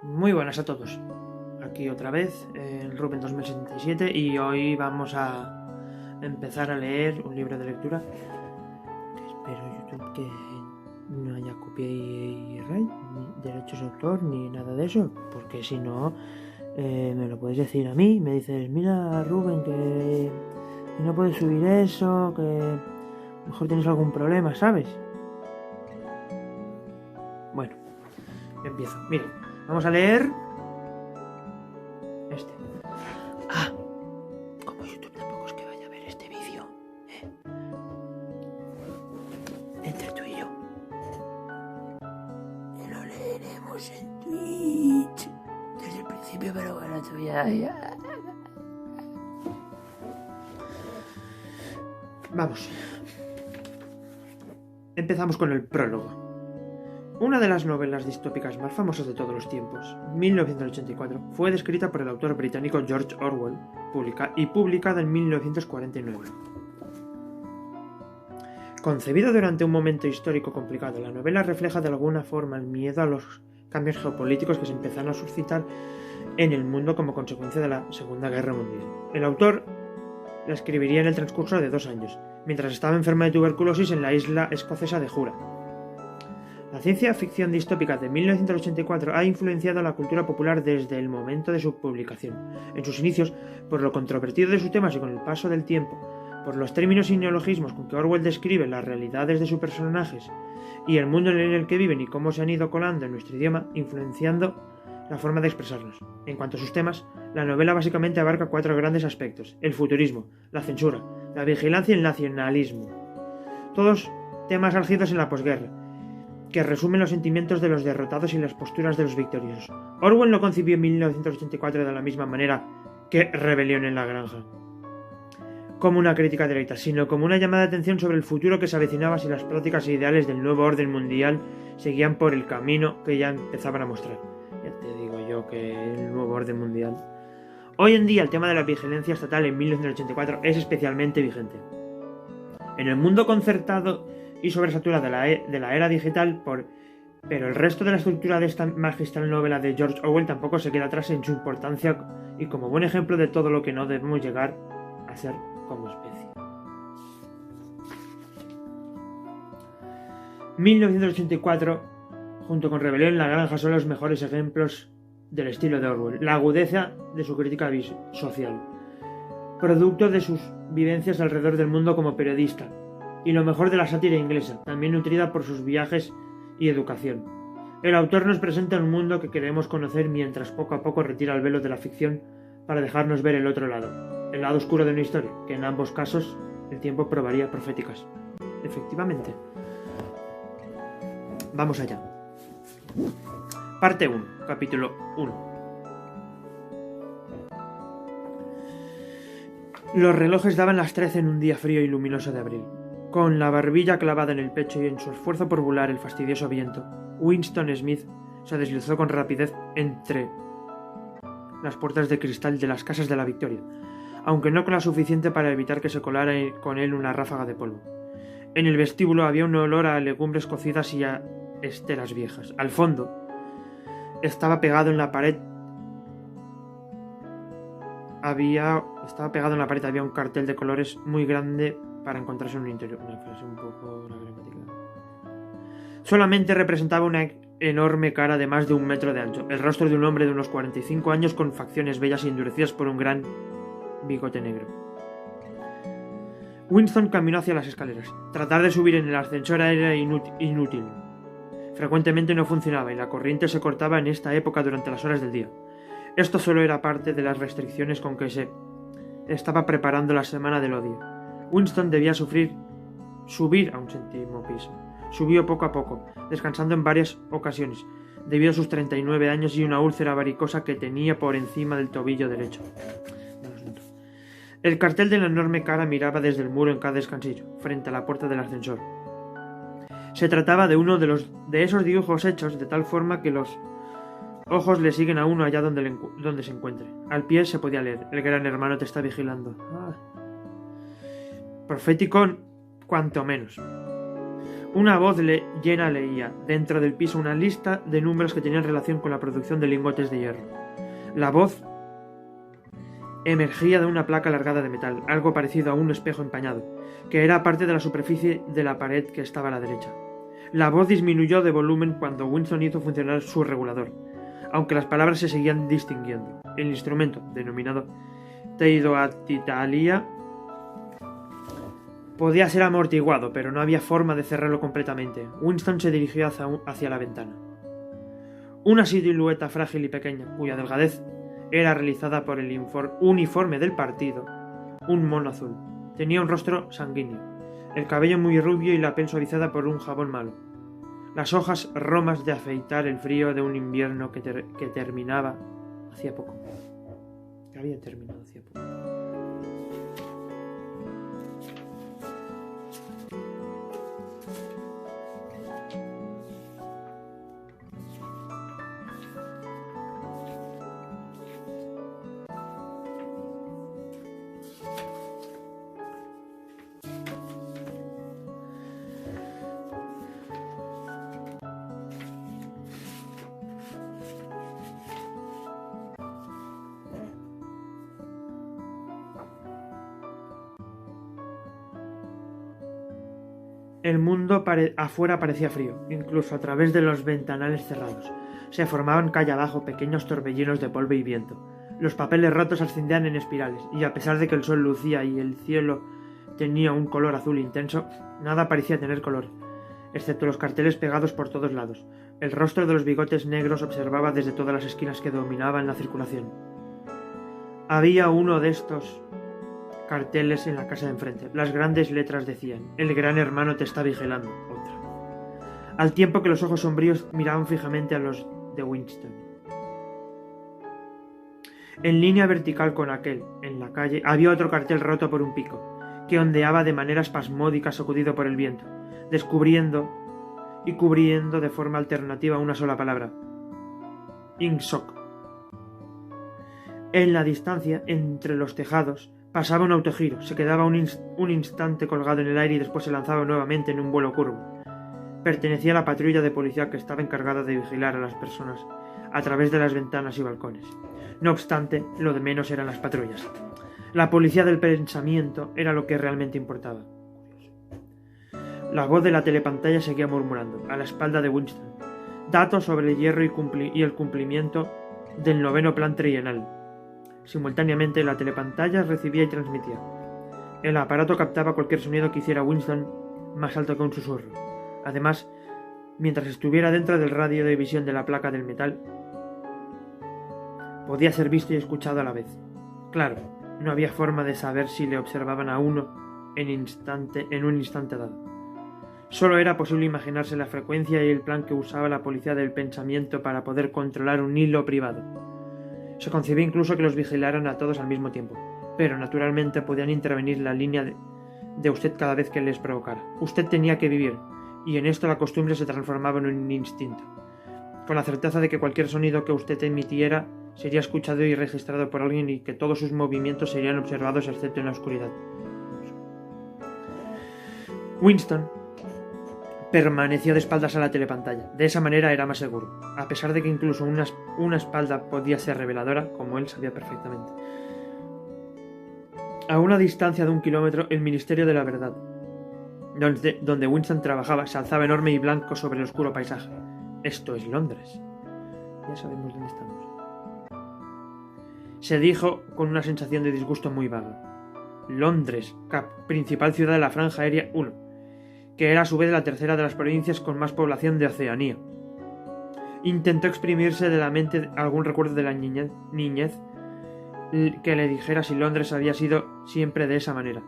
Muy buenas a todos. Aquí otra vez, el Rubén 2077, y hoy vamos a empezar a leer un libro de lectura que espero YouTube que no haya copyright, ni derechos de autor, ni nada de eso, porque si no, me lo puedes decir a mí. Me dices, mira Rubén, que no puedes subir eso, que a lo mejor tienes algún problema, ¿sabes? Bueno, empiezo. Miren, vamos a leer este. Como YouTube tampoco es que vaya a ver este vídeo, entre tú y yo, lo leeremos en Twitch desde el principio, pero bueno, tú ya. Vamos. Empezamos con el prólogo. Una de las novelas distópicas más famosas de todos los tiempos, 1984, fue descrita por el autor británico George Orwell y publicada en 1949. Concebida durante un momento histórico complicado, la novela refleja de alguna forma el miedo a los cambios geopolíticos que se empezaron a suscitar en el mundo como consecuencia de la Segunda Guerra Mundial. El autor la escribiría en el transcurso de 2 años, mientras estaba enferma de tuberculosis en la isla escocesa de Jura. La ciencia ficción distópica de 1984 ha influenciado la cultura popular desde el momento de su publicación. En sus inicios, por lo controvertido de sus temas y con el paso del tiempo, por los términos y neologismos con que Orwell describe las realidades de sus personajes y el mundo en el que viven y cómo se han ido colando en nuestro idioma, influenciando la forma de expresarnos. En cuanto a sus temas, la novela básicamente abarca 4 grandes aspectos: el futurismo, la censura, la vigilancia y el nacionalismo. Todos temas álgidos en la posguerra, que resumen los sentimientos de los derrotados y las posturas de los victoriosos. Orwell no concibió 1984 de la misma manera que Rebelión en la Granja, como una crítica directa, sino como una llamada de atención sobre el futuro que se avecinaba si las prácticas e ideales del nuevo orden mundial seguían por el camino que ya empezaban a mostrar. Ya te digo yo que el nuevo orden mundial. Hoy en día el tema de la vigilancia estatal en 1984 es especialmente vigente. En el mundo concertado y sobresaturada de la era digital, pero el resto de la estructura de esta magistral novela de George Orwell tampoco se queda atrás en su importancia y como buen ejemplo de todo lo que no debemos llegar a ser como especie. 1984, junto con Rebelión en la Granja, son los mejores ejemplos del estilo de Orwell, la agudeza de su crítica social, producto de sus vivencias alrededor del mundo como periodista, y lo mejor de la sátira inglesa, también nutrida por sus viajes y educación. El autor nos presenta un mundo que queremos conocer mientras poco a poco retira el velo de la ficción para dejarnos ver el otro lado, el lado oscuro de una historia, que en ambos casos el tiempo probaría proféticas. Efectivamente. Vamos allá. Parte 1, capítulo 1. Los relojes daban las 13 en un día frío y luminoso de abril. Con la barbilla clavada en el pecho y en su esfuerzo por burlar el fastidioso viento, Winston Smith se deslizó con rapidez entre las puertas de cristal de las casas de la Victoria, aunque no con la suficiente para evitar que se colara con él una ráfaga de polvo. En el vestíbulo había un olor a legumbres cocidas y a esteras viejas. Al fondo, estaba pegado en la pared había un cartel de colores muy grande para encontrarse en un interior. Una frase un poco gramática. Solamente representaba una enorme cara de más de 1 metro de ancho, el rostro de un hombre de unos 45 años con facciones bellas y endurecidas por un gran bigote negro. Winston caminó hacia las escaleras. Tratar de subir en el ascensor era inútil. Frecuentemente no funcionaba y la corriente se cortaba en esta época durante las horas del día. Esto solo era parte de las restricciones con que se estaba preparando la semana del odio. Winston debía subir a un 7º piso. Subió poco a poco, descansando en varias ocasiones, debido a sus 39 años y una úlcera varicosa que tenía por encima del tobillo derecho. El cartel de la enorme cara miraba desde el muro en cada descansillo, frente a la puerta del ascensor. Se trataba de uno de esos dibujos hechos de tal forma que los ojos le siguen a uno allá donde se encuentre. Al pie se podía leer: el gran hermano te está vigilando. Profético, cuanto menos. Una voz llena leía, dentro del piso, una lista de números que tenían relación con la producción de lingotes de hierro. La voz emergía de una placa alargada de metal, algo parecido a un espejo empañado, que era parte de la superficie de la pared que estaba a la derecha. La voz disminuyó de volumen cuando Winston hizo funcionar su regulador, aunque las palabras se seguían distinguiendo. El instrumento, denominado Teidoatitalia, podía ser amortiguado, pero no había forma de cerrarlo completamente. Winston se dirigió hacia la ventana. Una silueta frágil y pequeña, cuya delgadez era realizada por el uniforme del partido, un mono azul. Tenía un rostro sanguíneo, el cabello muy rubio y la piel suavizada por un jabón malo. Las hojas romas de afeitar el frío de un invierno que terminaba hacía poco. Que había terminado hacía poco. El mundo afuera parecía frío, incluso a través de los ventanales cerrados. Se formaban calle abajo pequeños torbellinos de polvo y viento. Los papeles rotos ascendían en espirales, y a pesar de que el sol lucía y el cielo tenía un color azul intenso, nada parecía tener color, excepto los carteles pegados por todos lados. El rostro de los bigotes negros observaba desde todas las esquinas que dominaban la circulación. Había uno de estos carteles en la casa de enfrente. Las grandes letras decían: "El gran hermano te está vigilando". Otra. Al tiempo que los ojos sombríos miraban fijamente a los de Winston. En línea vertical con aquel, en la calle, había otro cartel roto por un pico, que ondeaba de manera espasmódica sacudido por el viento, descubriendo y cubriendo de forma alternativa una sola palabra: Ingsoc. En la distancia, entre los tejados, pasaba un autogiro, se quedaba un instante colgado en el aire y después se lanzaba nuevamente en un vuelo curvo. Pertenecía a la patrulla de policía que estaba encargada de vigilar a las personas a través de las ventanas y balcones. No obstante, lo de menos eran las patrullas. La policía del pensamiento era lo que realmente importaba. La voz de la telepantalla seguía murmurando, a la espalda de Winston, datos sobre el hierro y el cumplimiento del 9º plan trienal. Simultáneamente, la telepantalla recibía y transmitía. El aparato captaba cualquier sonido que hiciera Winston más alto que un susurro. Además, mientras estuviera dentro del radio de visión de la placa del metal, podía ser visto y escuchado a la vez. Claro, no había forma de saber si le observaban a uno en un instante dado. Solo era posible imaginarse la frecuencia y el plan que usaba la policía del pensamiento para poder controlar un hilo privado. Se concebía incluso que los vigilaran a todos al mismo tiempo, pero naturalmente podían intervenir la línea de usted cada vez que les provocara. Usted tenía que vivir, y en esto la costumbre se transformaba en un instinto, con la certeza de que cualquier sonido que usted emitiera sería escuchado y registrado por alguien y que todos sus movimientos serían observados excepto en la oscuridad. Winston permaneció de espaldas a la telepantalla. De esa manera era más seguro, a pesar de que incluso una espalda podía ser reveladora, como él sabía perfectamente. A una distancia de 1 kilómetro, el Ministerio de la Verdad, donde Winston trabajaba, se alzaba enorme y blanco sobre el oscuro paisaje. Esto es Londres. Ya sabemos dónde estamos. Se dijo con una sensación de disgusto muy vaga. Londres, principal ciudad de la Franja Aérea 1, que era a su vez la tercera de las provincias con más población de Oceanía. Intentó exprimirse de la mente algún recuerdo de la niñez que le dijera si Londres había sido siempre de esa manera.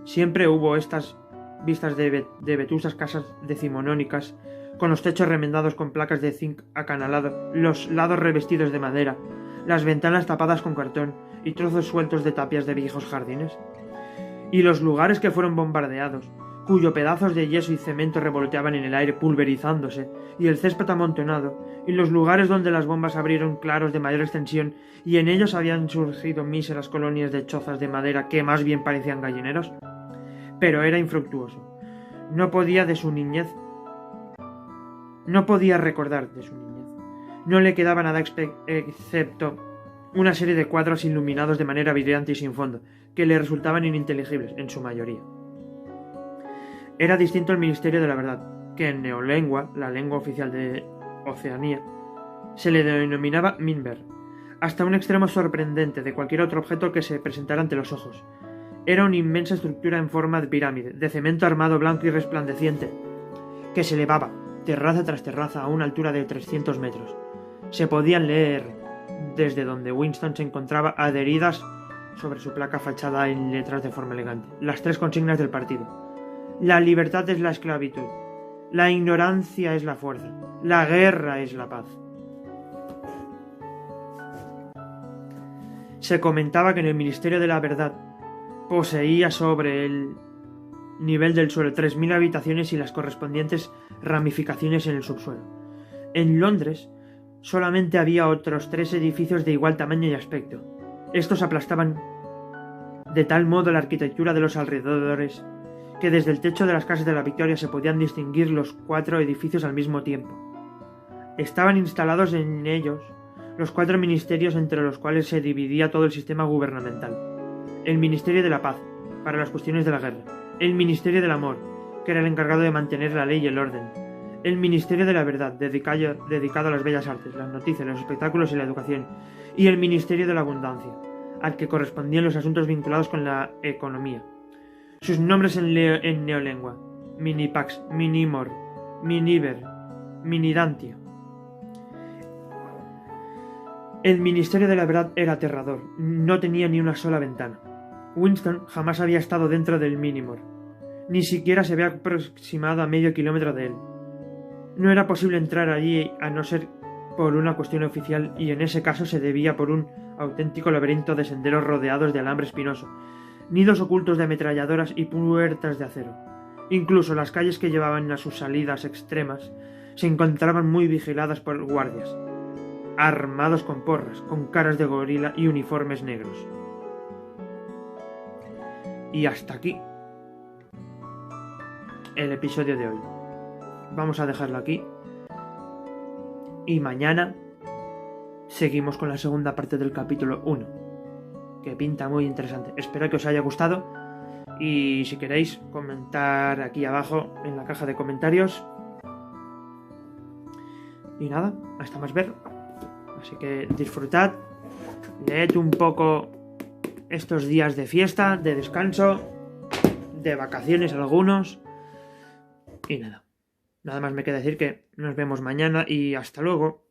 Siempre hubo estas vistas de vetustas casas decimonónicas, con los techos remendados con placas de zinc acanalado, los lados revestidos de madera, las ventanas tapadas con cartón y trozos sueltos de tapias de viejos jardines. Y los lugares que fueron bombardeados, cuyos pedazos de yeso y cemento revoloteaban en el aire pulverizándose, y el césped amontonado, y los lugares donde las bombas abrieron claros de mayor extensión, y en ellos habían surgido míseras colonias de chozas de madera que más bien parecían gallineros. Pero era infructuoso. No podía de su niñez No podía recordar de su niñez. No le quedaba nada excepto una serie de cuadros iluminados de manera brillante y sin fondo, que le resultaban ininteligibles, en su mayoría. Era distinto el Ministerio de la Verdad, que en neolengua, la lengua oficial de Oceanía, se le denominaba Minber, hasta un extremo sorprendente de cualquier otro objeto que se presentara ante los ojos. Era una inmensa estructura en forma de pirámide, de cemento armado blanco y resplandeciente, que se elevaba, terraza tras terraza, a una altura de 300 metros. Se podían leer, desde donde Winston se encontraba, adheridas sobre su placa fachada en letras de forma elegante, las 3 consignas del partido. La libertad es la esclavitud, la ignorancia es la fuerza, la guerra es la paz. Se comentaba que en el Ministerio de la Verdad poseía sobre el nivel del suelo 3.000 habitaciones y las correspondientes ramificaciones en el subsuelo. En Londres solamente había otros 3 edificios de igual tamaño y aspecto. Estos aplastaban de tal modo la arquitectura de los alrededores que desde el techo de las casas de la Victoria se podían distinguir los 4 edificios al mismo tiempo. Estaban instalados en ellos los 4 ministerios entre los cuales se dividía todo el sistema gubernamental. El Ministerio de la Paz, para las cuestiones de la guerra. El Ministerio del Amor, que era el encargado de mantener la ley y el orden. El Ministerio de la Verdad, dedicado a las bellas artes, las noticias, los espectáculos y la educación. Y el Ministerio de la Abundancia, al que correspondían los asuntos vinculados con la economía. Sus nombres en neolengua: Minipax, Minimor, Miniver, Minidantia. El Ministerio de la Verdad era aterrador, no tenía ni una sola ventana. Winston jamás había estado dentro del Minimor, ni siquiera se había aproximado a medio kilómetro de él. No era posible entrar allí a no ser por una cuestión oficial, y en ese caso se debía por un auténtico laberinto de senderos rodeados de alambre espinoso, nidos ocultos de ametralladoras y puertas de acero. Incluso las calles que llevaban a sus salidas extremas se encontraban muy vigiladas por guardias, armados con porras, con caras de gorila y uniformes negros. Y hasta aquí el episodio de hoy. Vamos a dejarlo aquí. Y mañana seguimos con la segunda parte del capítulo 1, que pinta muy interesante. Espero que os haya gustado. Y si queréis comentar aquí abajo en la caja de comentarios. Y nada, hasta más ver. Así que disfrutad, leed un poco estos días de fiesta, de descanso, de vacaciones algunos. Y nada más me queda decir que nos vemos mañana y hasta luego.